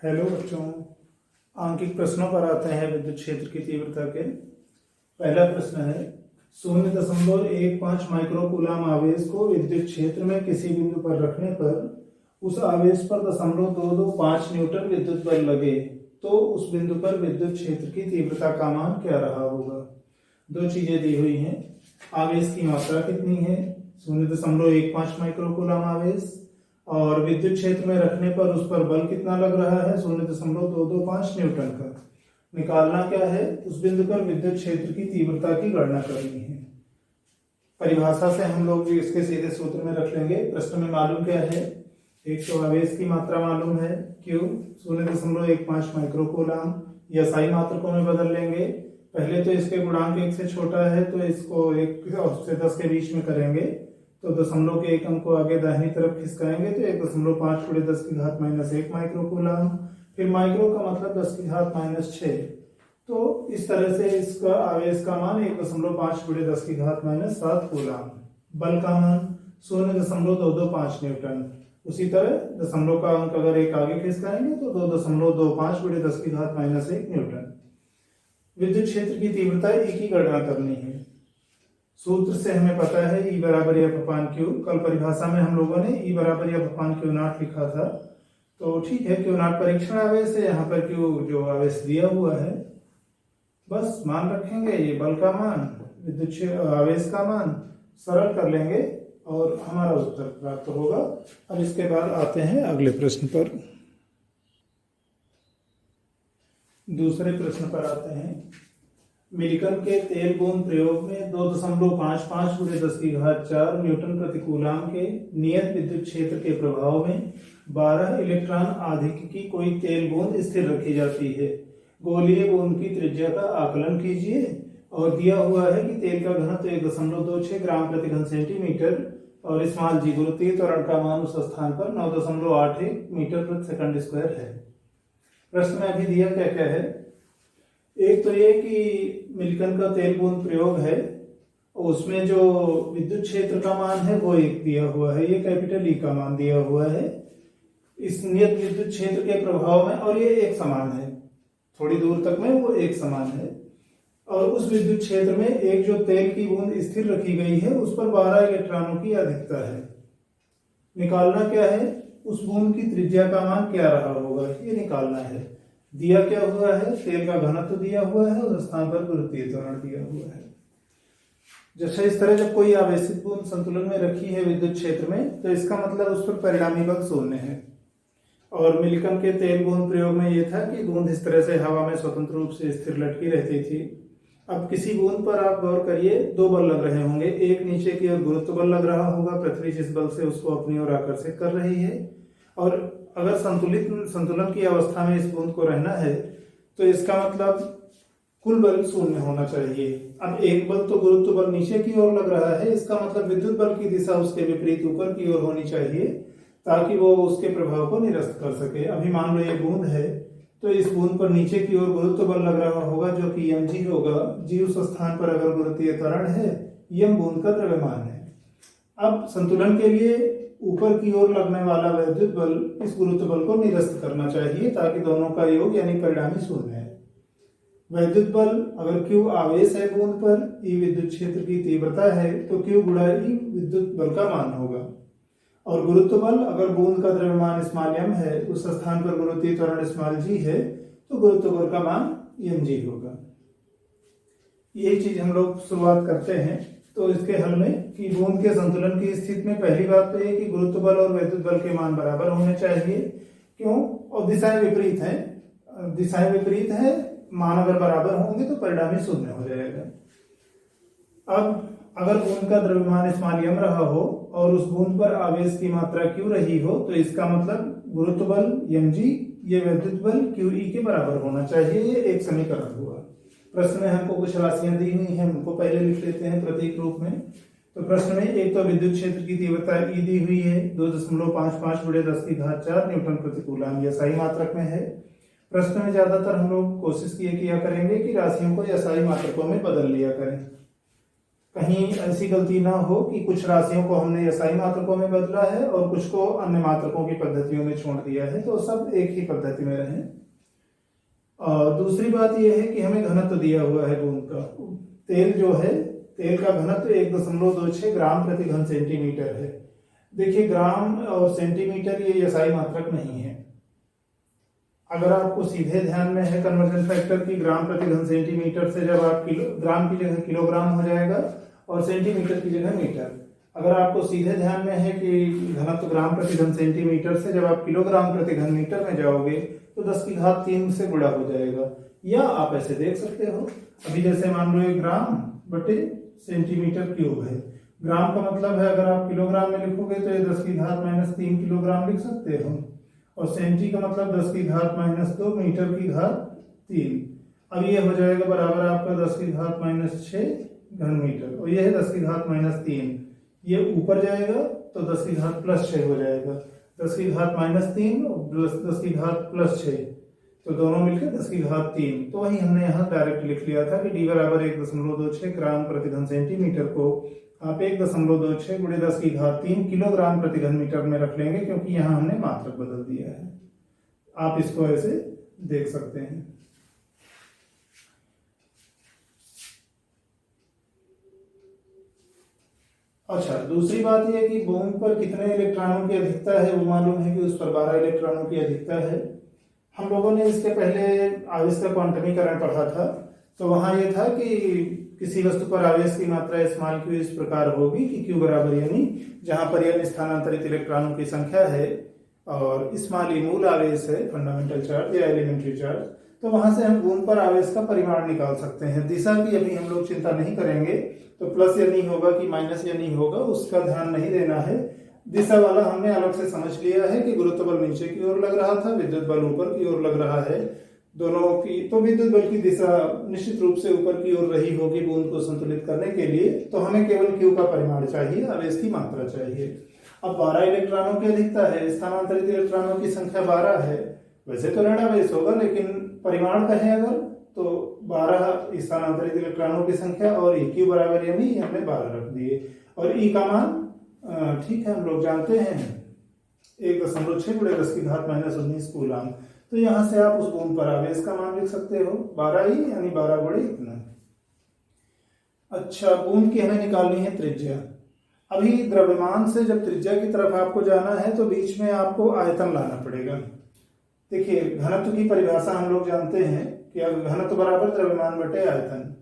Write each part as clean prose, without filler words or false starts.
Hello बच्चों, आंकिक प्रश्नों पर आते हैं विद्युत क्षेत्र की तीव्रता के। पहला प्रश्न है 0.15 माइक्रोकूलाम आवेश को विद्युत क्षेत्र में किसी बिंदु पर रखने पर उस आवेश पर 0.225 न्यूटन विद्युत बल लगे तो उस बिंदु पर विद्युत क्षेत्र की तीव्रता का मान क्या रहा होगा। दो चीजें दी हुई हैं, आवेश की मात्रा कितनी है 0.15 माइक्रोकूलाम आवेश, और विद्युत क्षेत्र में रखने पर उस पर बल कितना लग रहा है 0.225 न्यूटन का। निकालना क्या है, उस बिंदु पर विद्युत क्षेत्र की तीव्रता की गणना करनी है। परिभाषा से हम लोग इसके सीधे सूत्र में रख लेंगे। प्रश्न में मालूम क्या है, एक तो आवेश की मात्रा मालूम है Q 0.15 माइक्रोकूलाम, या SI मात्रकों में बदल लेंगे। पहले तो इसके गुणांक 1 से छोटा है तो इसको 1 से 10 के बीच में करेंगे, तो दशमलव के एक अंक को आगे दाहिनी तरफ खिसकाएंगे तो 1.5 × 10⁻⁻1 माइक्रोकूलाम। फिर माइक्रो का मतलब 10⁻⁻6, तो इस तरह से इसका आवेश का मान 1.5 × 10⁻⁷ कूलाम। बल का मान 0.225 न्यूटन। उसी तरह दशमलव का अंक अगर एक आगे खिसकाएंगे तो 2.25 × 10⁻⁻1 न्यूटन। विद्युत क्षेत्र की तीव्रता E की गणना करनी है। सूत्र से हमें पता है E बराबर F/Q। कल परिभाषा में हम लोगों ने E बराबर F/Q0 लिखा था, तो ठीक है, Q0 परीक्षण आवेश है, यहाँ पर Q जो आवेश दिया हुआ है, बस मान रखेंगे, ये बल का मान, विद्युत आवेश का मान, सरल कर लेंगे और हमारा उत्तर प्राप्त होगा। अब इसके बाद आते हैं अगले प्रश्न पर। दूसरे प्रश्न पर आते हैं। मिलिकन के तेल बूंद प्रयोग में 2.55 × 10⁴ न्यूटन प्रतिकूलाम के नियत विद्युत क्षेत्र के प्रभाव में 12 इलेक्ट्रॉन आधिक की कोई तेल बूंद स्थिर रखी जाती है। गोलीय बूंद की त्रिज्या का आकलन कीजिए और दिया हुआ है कि तेल का घनत्व 1.26 ग्राम प्रति घन सेंटीमीटर और स्मॉल जी गुरुत्वीय त्वरण का मान उस स्थान पर 9.81 मीटर प्रति सेकंड स्क्वायर है। प्रश्न में अभी दिया क्या क्या है, एक तो ये कि मिलिकन का तेल बूंद प्रयोग है, उसमें जो विद्युत क्षेत्र का मान है वो एक दिया हुआ है, ये कैपिटल E का मान दिया हुआ है इस नियत विद्युत क्षेत्र के प्रभाव में, और ये एक समान है, थोड़ी दूर तक में वो एक समान है। और उस विद्युत क्षेत्र में एक जो तेल की बूंद स्थिर रखी गई है उस पर 12 इलेक्ट्रॉनों की अधिकता है। निकालना क्या है, उस बूंद की त्रिज्या का मान क्या रहा होगा, ये निकालना है। दिया क्या हुआ है, तेल का घनत्व दिया हुआ है, उस स्थान पर गुरुत्वीय त्वरण दिया हुआ है। जैसे इस तरह जब कोई आवेशित बूंद संतुलन में रखी है विद्युत क्षेत्र में, तो इसका मतलब उस पर परिणामी बल शून्य है। और मिलिकन के तेल बूंद प्रयोग में यह था कि बूंद इस तरह से हवा में स्वतंत्र रूप से स्थिर लटकी रहती थी। अब किसी बूंद पर आप गौर करिए, दो बल लग रहे होंगे, एक नीचे की ओर गुरुत्व बल लग रहा होगा, पृथ्वी जिस बल से उसको अपनी ओर आकर्षित कर रही है, और अगर संतुलन की अवस्था में इस बूंद को रहना है तो इसका मतलब कुल बल शून्य होना चाहिए। अब एक बल तो गुरुत्व बल नीचे की ओर लग रहा है, इसका मतलब विद्युत बल की दिशा उसके विपरीत ऊपर की ओर होनी चाहिए ताकि वो उसके प्रभाव को निरस्त कर सके। अभी मान लो ये बूंद है, तो इस बूंद पर नीचे की ओर गुरुत्व बल लग रहा होगा जो कि mg होगा। g उस स्थान पर अगर गुरुत्वीय त्वरण है, m बूंद का द्रव्यमान है। अब संतुलन के लिए ऊपर की ओर लगने वाला वैद्युत बल इस गुरुत्व बल को निरस्त करना चाहिए ताकि दोनों का योग यानी परिणामी शून्य है। वैद्युत बल अगर Q आवेश है बूंद पर, E विद्युत क्षेत्र की तीव्रता है, तो Q × E विद्युत बल का मान होगा। और गुरुत्व बल अगर बूंद का द्रव्यमान स्मॉल m है, उस स्थान पर गुरुत्वीय त्वरण स्मॉल g है, तो गुरुत्व बल का मान mg होगा। यही चीज हम लोग शुरुआत करते हैं तो इसके हल में कि बूंद के संतुलन की स्थिति में पहली बात तो ये कि गुरुत्व बल और वैद्युत बल के मान बराबर होने चाहिए। क्यों? और दिशाएं विपरीत हैं, दिशाएं विपरीत है, मान अगर बराबर होंगे तो परिणामी शून्य हो जाएगा। अब अगर बूंद का द्रव्यमान स्मॉल m रहा हो और उस बूंद पर आवेश की मात्रा Q रही हो, तो इसका मतलब गुरुत्व बल mg ये वैद्युत बल QE के बराबर होना चाहिए। ये एक समीकरण हुआ। प्रश्न में हमको कुछ राशियां दी हुई हैं, उनको पहले लिख लेते हैं प्रतीक रूप में। तो प्रश्न में एक तो विद्युत क्षेत्र की तीव्रता E दी हुई है 2.55 × 10⁴ न्यूटन प्रतिकूलाम, यह SI मात्रक में है। प्रश्न में ज्यादातर हम लोग कोशिश किया करेंगे कि राशियों को SI मात्रकों में बदल लिया करें। कहीं ऐसी गलती ना हो कि कुछ राशियों को हमने एसआई मात्रकों में बदला है और कुछ को अन्य मात्रकों की पद्धतियों में छोड़ दिया है, तो सब एक ही पद्धति में रहे। और दूसरी बात यह है कि हमें घनत्व दिया हुआ है बूंद का। तेल जो है, तेल का घनत्व 1.26 ग्राम प्रति घन सेंटीमीटर है। देखिए, ग्राम और सेंटीमीटर ये एसआई मात्रक नहीं है। अगर आपको सीधे ध्यान में है कन्वर्जन फैक्टर की ग्राम प्रति घन सेंटीमीटर से जब आप ग्राम की जगह किलोग्राम हो जाएगा और सेंटीमीटर की जगह मीटर। अगर आपको सीधे ध्यान में है कि घनत्व ग्राम प्रति घन सेंटीमीटर से जब आप किलोग्राम प्रति घन मीटर में जाओगे तो 10⁻³ से गुणा हो जाएगा। या आप ऐसे देख सकते हो, अभी जैसे मान लो 1 ग्राम बटे सेंटीमीटर क्यूब है। ग्राम का मतलब है, अगर आप किलोग्राम में लिखोगे तो ये 10⁻³ किलोग्राम लिख सकते हो, और सेंटी का मतलब 10⁻² मीटर की घात 3। अब ये हो जाएगा बराबर आपका 10⁻6 घन मीटर, और ये है 10⁻3। ये ऊपर जाएगा तो 10⁻6 हो जाएगा। 10⁻3 और 10⁻6 तो दोनों मिलकर 10⁻3। तो वही हमने यहाँ डायरेक्ट लिख लिया था कि डी बराबर 1.26 ग्राम प्रति घन सेंटीमीटर को आप 1.26 गुणे 10⁻3 किलोग्राम प्रति घन मीटर में रख लेंगे, क्योंकि यहाँ हमने मात्रक बदल दिया है। आप इसको ऐसे देख सकते हैं। अच्छा, दूसरी बात यह कि बूंद पर कितने इलेक्ट्रॉनों की अधिकता है वो मालूम है कि उस पर 12 इलेक्ट्रॉनों की अधिकता है। हम लोगों ने इसके पहले आवेश का क्वांटमीकरण पढ़ा था, तो वहां यह था कि किसी वस्तु पर आवेश की मात्रा स्मॉल क्यू इस प्रकार होगी कि क्यू बराबर यानी जहां पर n स्थानांतरित इलेक्ट्रॉनों की संख्या है और स्मॉल ई मूल आवेश है, फंडामेंटल चार्ज या एलिमेंट्री चार्ज, तो वहां से हम बूंद पर आवेश का परिमाण निकाल सकते हैं। दिशा की अभी हम लोग चिंता नहीं करेंगे, तो प्लस या नहीं होगा कि माइनस या नहीं होगा उसका ध्यान नहीं देना है। दिशा वाला हमने अलग से समझ लिया है कि गुरुत्व बल नीचे की ओर लग रहा था, विद्युत बल ऊपर की ओर लग रहा है, दोनों की। तो विद्युत बल की दिशा निश्चित रूप से ऊपर की ओर रही होगी बूंद को संतुलित करने के लिए, तो हमें केवल क्यू का परिमाण चाहिए, आवेश की मात्रा चाहिए। अब 12 इलेक्ट्रॉनों की अधिकता है, स्थानांतरित इलेक्ट्रॉनों की संख्या 12 है। वैसे तो ऋणावेश होगा, लेकिन परिमाण कहें अगर तो 12 स्थानांतरित इलेक्ट्रॉनों की संख्या और क्यू बराबर यानी हमने 12 रख दिए। और ई का मान ठीक है, हम लोग जानते हैं 1.6 गुणे 10⁻−19 कूलम। तो यहां से आप उस बूंद पर आवेश का मान लिख सकते हो 12 ही, यानी 12 गुणे इतना। अच्छा, बूंद की हमें निकालनी है त्रिज्या। अभी द्रव्यमान से जब त्रिज्या की तरफ आपको जाना है तो बीच में आपको आयतन लाना पड़ेगा। देखिए, घनत्व की परिभाषा हम लोग जानते हैं कि घनत्व बराबर द्रव्यमान बटे आयतन।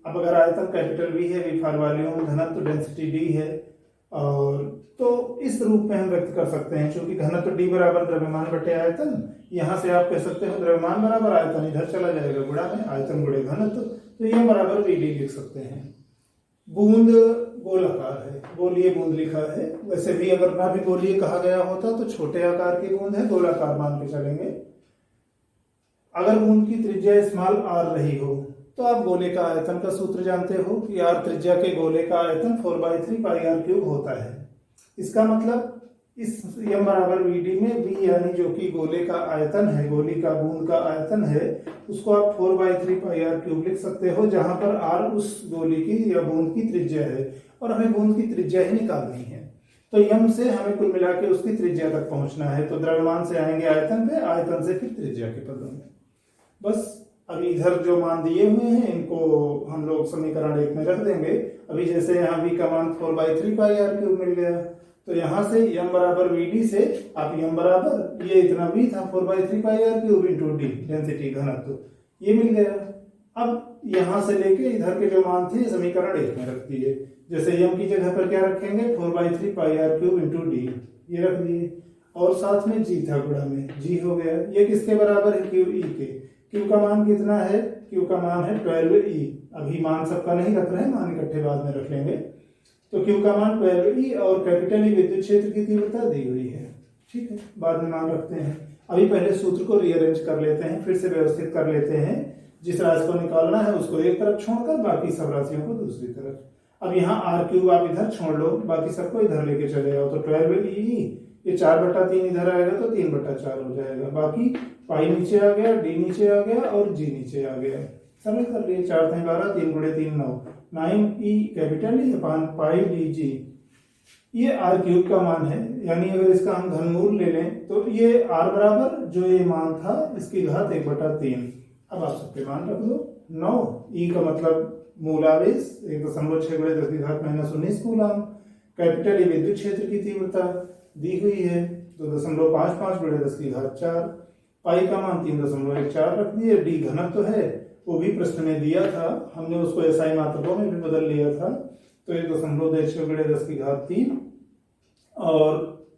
अब अगर आयतन कैपिटल वी है, वी फॉर वॉल्यूम, घनत्व डेंसिटी डी है, और तो इस रूप में हम व्यक्त कर सकते हैं। क्योंकि घनत्व डी बराबर द्रव्यमान बटे आयतन, यहां से आप कह सकते हो द्रव्यमान बराबर आयतन, इधर चला जाएगा गुणा में आयतन गुणे घनत्व, तो यह बराबर वी डी लिख सकते हैं। बूंद गोलाकार है, गोलीय बूंद लिखा है। वैसे भी अगर ना भी गोलीय कहा गया होता तो छोटे आकार की बूंद है, गोलाकार मान के चलेंगे। अगर बूंद की त्रिज्या स्मॉल आर रही हो तो आप गोले का आयतन का सूत्र जानते हो कि आर त्रिज्या के गोले का आयतन 4/3 पाई आर क्यूब होता है। इसका मतलब इस m बराबर वी डी में v यानी जो कि गोले का आयतन है, गोली का बूंद का आयतन है, उसको आप 4/3 पाई आर क्यूब लिख सकते हो, जहां पर r उस गोली की या बूंद की त्रिज्या है, और हमें बूंद की त्रिज्या ही निकालनी है। तो m से हमें कुल मिला के उसकी त्रिज्या तक पहुंचना है। तो द्रव्यमान से आएंगे आयतन पे, आयतन से फिर त्रिज्या के पदों में। बस अभी इधर जो मान दिए हुए हैं इनको हम लोग समीकरण 1 में रख देंगे। अभी जैसे यहाँ v का मान 4/3 पाई आर क्यूब मिल गया, तो यहाँ से m बराबर वी डी से आप m बराबर ये इतना v था 4/3 pi r cube into d density घनत्व, ये मिल गया। अब यहाँ से लेके इधर के जो मान थे समीकरण 1 में रख दिए। जैसे m की जगह पर क्या रखेंगे 4/3 pi r cube into D, ये रख दिए, और साथ में g था गुणा में, g हो गया। ये किसके बराबर है क्यू ई के। क्यू का मान कितना है, क्यू का मान है 12e। अभी मान सबका नहीं रख रहे हैं, मान इकट्ठे बाद में रख लेंगे। तो क्यू का मान 12e और कैपिटल ई विद्युत क्षेत्र की तीव्रता दी हुई है। ठीक है, बाद में मान रखते हैं। अभी पहले सूत्र को रीअरेंज कर लेते हैं, फिर से व्यवस्थित कर लेते हैं। जिस राशि को निकालना है उसको एक तरफ छोड़कर बाकी सब राशियों को दूसरी तरफ। अब यहाँ आर क्यूब आप इधर छोड़ लो, बाकी सबको इधर लेके चले आओ, तो 12e, ये 4/3 इधर आएगा तो 3/4 हो जाएगा। बाकी पाई नीचे आ गया, डी नीचे आ गया और जी नीचे आ गया। सरल कर लिए, 4×3 12, 3 × 3 9, 9e कैपिटल ई अपान पाई डी जी, ये आर क्यूब का मान है, यानी अगर इसका हम घनमूल ले लें तो ये आर बराबर जो ये मान था इसकी घात 1/3। अब आप सबके मान रख दो। 9 ई का मतलब मूल आवेश 1.6 × 10⁻⁻19 कूलम। कैपिटल ई विद्युत क्षेत्र की तीव्रता दी हुई है 2.55 × 10⁴। पाई का मान 3.14 रख दिए। डी घनत्व तो है, वो भी प्रश्न में दिया था, हमने उसको एसआई मात्रकों में भी बदल लिया था, तो 1.6 × 10⁻³ और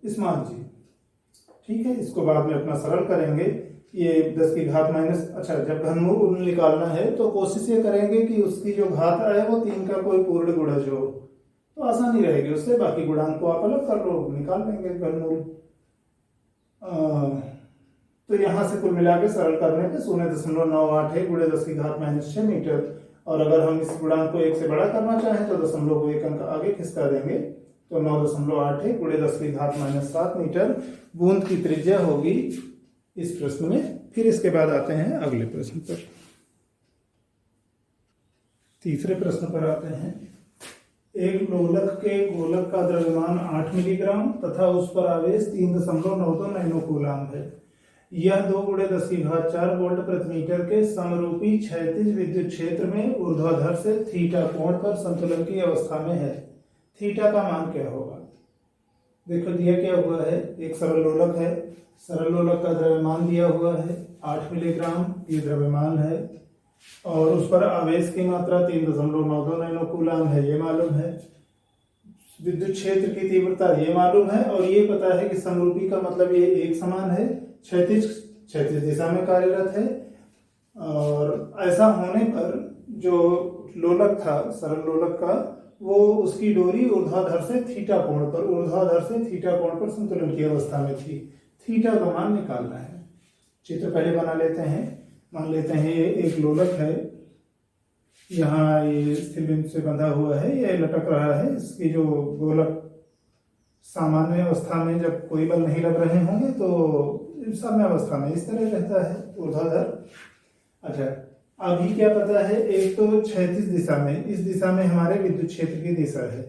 इस मान जी, ठीक है। इसको बाद में अपना सरल करेंगे। ये 10⁻⁻, अच्छा, जब घनमूल निकालना है तो कोशिश ये करेंगे कि उसकी जो घात आए वो 3 का कोई पूर्ण गुणज हो, तो आसानी रहेगी उससे। बाकी गुणांक को आप अलग कर लो, निकाल लेंगे घनमूल। तो यहाँ से कुल मिला के सरल करने पे 0.981 × 10⁻⁻6 मीटर, और अगर हम इस गुणांक को 1 से बड़ा करना चाहें तो दशमलव को 1 अंक आगे खिसका देंगे, तो 9.81 × 10⁻⁷ मीटर बूंद की त्रिज्या होगी इस प्रश्न में। फिर इसके बाद आते हैं अगले प्रश्न पर। तीसरे प्रश्न पर आते हैं। एक लोलक के गोलक का द्रव्यमान 8 मिलीग्राम तथा उस पर आवेश 3.92 नैनो कूलम है। यह 2 × 10⁴ वोल्ट प्रति मीटर के समरूपी क्षैतिज विद्युत क्षेत्र में ऊर्ध्वाधर से थीटा कोण पर संतुलन की अवस्था में है। थीटा का मान क्या होगा? देखो दिया क्या हुआ है, एक सरल लोलक है, सरल लोलक का द्रव्यमान दिया हुआ है 8 मिलीग्राम, ये द्रव्यमान है, और उस पर आवेश की मात्रा 3.92 नैनो कूलम है, ये मालूम है। विद्युत क्षेत्र की तीव्रता ये मालूम है, और ये पता है कि समरूपी का मतलब ये एक समान है, क्षैतिज दिशा में कार्यरत है। और ऐसा होने पर जो लोलक था सरल लोलक का, वो उसकी डोरी ऊर्ध्वाधर से थीटा कोण पर संतुलन की अवस्था में थी। थीटा का मान निकालना है। चित्र पहले बना लेते हैं। मान लेते हैं ये एक लोलक है, यहाँ ये स्थिर बिंदु से बंधा हुआ है, ये लटक रहा है। इसकी जो गोलक सामान्य अवस्था में जब कोई बल नहीं लग रहे होंगे तो साम्य अवस्था में इस तरह रहता है ऊर्ध्वाधर। अच्छा, अभी क्या पता है, एक तो क्षैतिज दिशा में, इस दिशा में हमारे विद्युत क्षेत्र की दिशा है।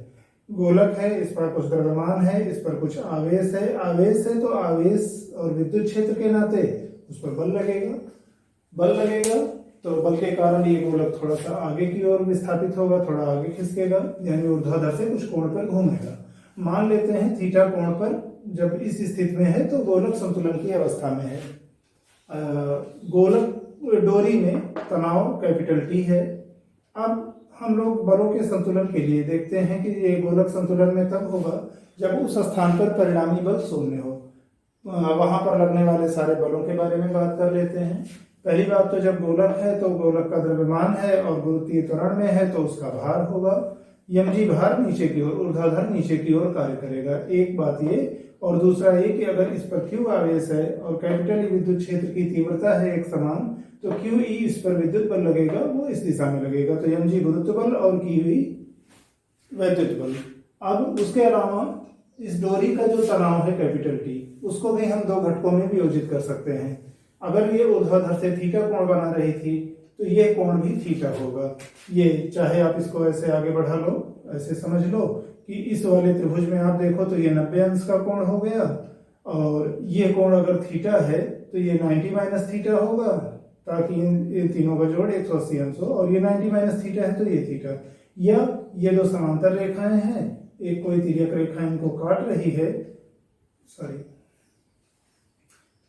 गोलक है, इस पर कुछ द्रव्यमान है, इस पर कुछ आवेश है। आवेश है तो आवेश और विद्युत क्षेत्र के नाते उस पर बल लगेगा, तो बल के कारण ये गोलक थोड़ा सा आगे की ओर विस्थापित होगा, थोड़ा आगे खिसकेगा, यानी ऊर्ध्वाधर से कुछ कोण पर घूमेगा। मान लेते हैं थीटा कोण पर जब इस स्थिति में है तो गोलक संतुलन की अवस्था में है। गोलक डोरी में तनाव कैपिटल टी है। अब हम लोग बलों के संतुलन के लिए देखते हैं कि ये गोलक संतुलन में तब होगा जब उस स्थान पर परिणामी बल शून्य हो। वहां पर लगने वाले सारे बलों के बारे में बात कर लेते हैं। पहली बात तो जब गोलक है तो गोलक का द्रव्यमान है और गुरुत्वीय त्वरण में है तो उसका भार होगा। mg भार नीचे की ओर, ऊर्ध्वाधर नीचे की ओर कार्य करेगा, एक बात ये। और दूसरा ये कि अगर इस पर q आवेश है और कैपिटल ई विद्युत क्षेत्र की तीव्रता है एक समान, तो QE इस पर विद्युत बल लगेगा, वो इस दिशा में लगेगा, तो mg गुरुत्व बल और QE वैद्युत बल। अब उसके अलावा इस डोरी का जो तनाव है कैपिटल T, उसको भी हम 2 घटकों में वियोजित कर सकते हैं। अगर ये ऊर्ध्वाधर से थीटा कोण बना रही थी तो ये कोण भी थीटा होगा। ये चाहे आप इसको ऐसे आगे बढ़ा लो, ऐसे समझ लो कि इस वाले त्रिभुज में आप देखो तो ये 90 अंश का कोण हो गया, और ये कोण अगर थीटा है तो ये 90 माइनस थीटा होगा, ताकि इन तीनों का जोड़ 180 अंश हो, और ये 90 माइनस थीटा है तो ये थीटा। या ये 2 समांतर रेखाएं हैं, एक कोई तिर्यक रेखा इनको काट रही है, सॉरी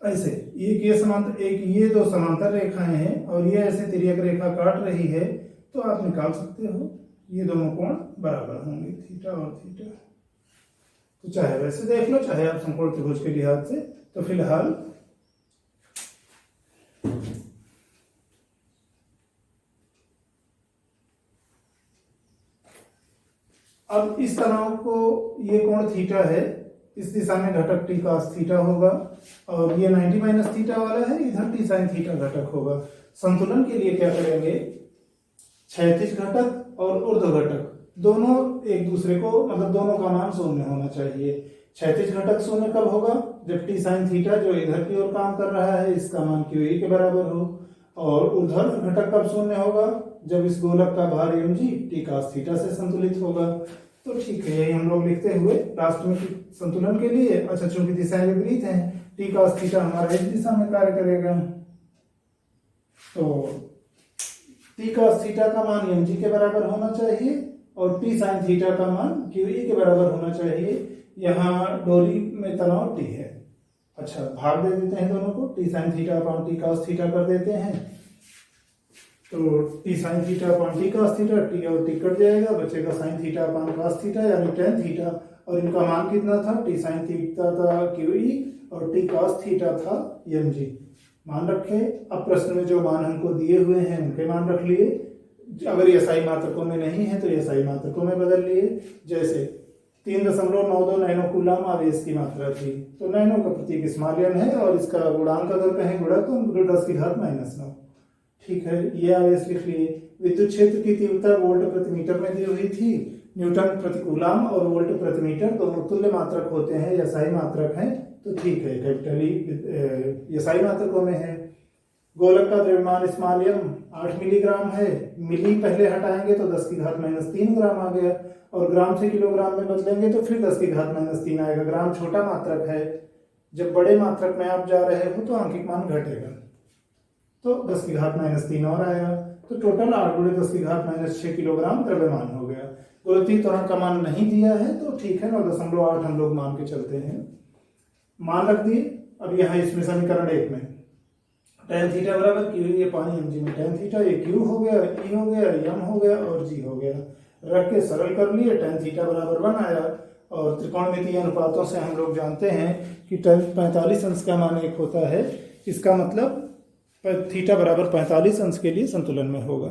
ऐसे एक ये 2 समांतर रेखाएं हैं और ये ऐसे तिर्यक रेखा काट रही है, तो आप निकाल सकते हो ये दोनों कोण बराबर होंगे, थीटा और थीटा। तो चाहे वैसे देख लो, चाहे आप समकोण त्रिभुज के लिहाज से। तो फिलहाल अब इस तनाव को, ये कोण थीटा है, इस दिशा में घटक टी cos थीटा होगा, और ये 90 माइनस थीटा वाला है, इधर टी sin थीटा घटक होगा। संतुलन के लिए क्या करेंगे, क्षैतिज घटक और ऊर्ध्व घटक दोनों एक दूसरे को, मतलब दोनों का मान शून्य होना चाहिए। क्षैतिज घटक शून्य कब होगा, जब टी sin थीटा जो इधर की ओर काम कर रहा है इसका मान QE के बराबर हो, और ऊर्ध्व घटक कब शून्य होगा, जब इस गोलक का भार mg t cos थीटा से संतुलित होगा। तो ठीक है, यही हम लोग लिखते हुए लास्ट में संतुलन के लिए, अच्छा चूंकि दिशाएं विपरीत हैं, t cos थीटा हमारा इस दिशा में कार्य करेगा, तो t cos थीटा का मान mg के बराबर होना चाहिए और t sin थीटा का मान qe के बराबर होना चाहिए। यहाँ डोरी में तनाव t है। अच्छा, भाग दे देते हैं दोनों को, t sin theta upon t cos theta कर देते हैं, तो t sin theta upon t cos theta, t और t कट जाएगा, बचेगा sin theta upon cos theta यानी tan थीटा, और इनका मान कितना था, t sin थीटा था qe और t cos थीटा था mg। मान रखे। अब प्रश्न में जो मान हमको दिए हुए हैं उनके मान रख लिए, अगर SI मात्रकों में नहीं है तो SI मात्रकों में बदल लिए। जैसे 3.92 नैनो कूलम आवेश की मात्रा थी, तो नैनो का प्रतीक स्मॉल n है और इसका गुणांक अगर कहें गुणक तो 10⁻⁹। ठीक है, ये आवेश लिख लिए। विद्युत क्षेत्र की तीव्रता वोल्ट प्रति मीटर में दी हुई थी। न्यूटन प्रति कूलम और वोल्ट प्रति मीटर दोनों तुल्य मात्रक होते हैं, SI मात्रक हैं, तो ठीक है, कैपिटल SI मात्रकों में है। गोलक का द्रव्यमान स्मॉल m 8 मिलीग्राम है। मिली पहले हटाएंगे तो 10⁻³ ग्राम आ गया, और ग्राम से किलोग्राम में बदलेंगे तो फिर 10⁻³ आएगा। ग्राम छोटा मात्रक है, जब बड़े मात्रक में आप जा रहे हो तो आंकिक मान घटेगा, तो 10⁻³ और आएगा, तो टोटल 8 × 10⁻6 किलोग्राम द्रव्यमान हो गया। गोलक त्वरण का मान नहीं दिया है तो ठीक है, 9.8 हम लोग मान के चलते हैं। मान रख दिए। अब यहाँ इसमें समीकरण 1 में tan थीटा बराबर qe अपॉन mg में tan थीटा ये q हो गया, e हो गया, m हो गया और g हो गया, रख के सरल कर लिए। tan थीटा बराबर 1 आया, और त्रिकोणमितीय अनुपातों से हम लोग जानते हैं कि tan 45 अंश का मान 1 होता है, इसका मतलब थीटा बराबर 45 अंश के लिए संतुलन में होगा।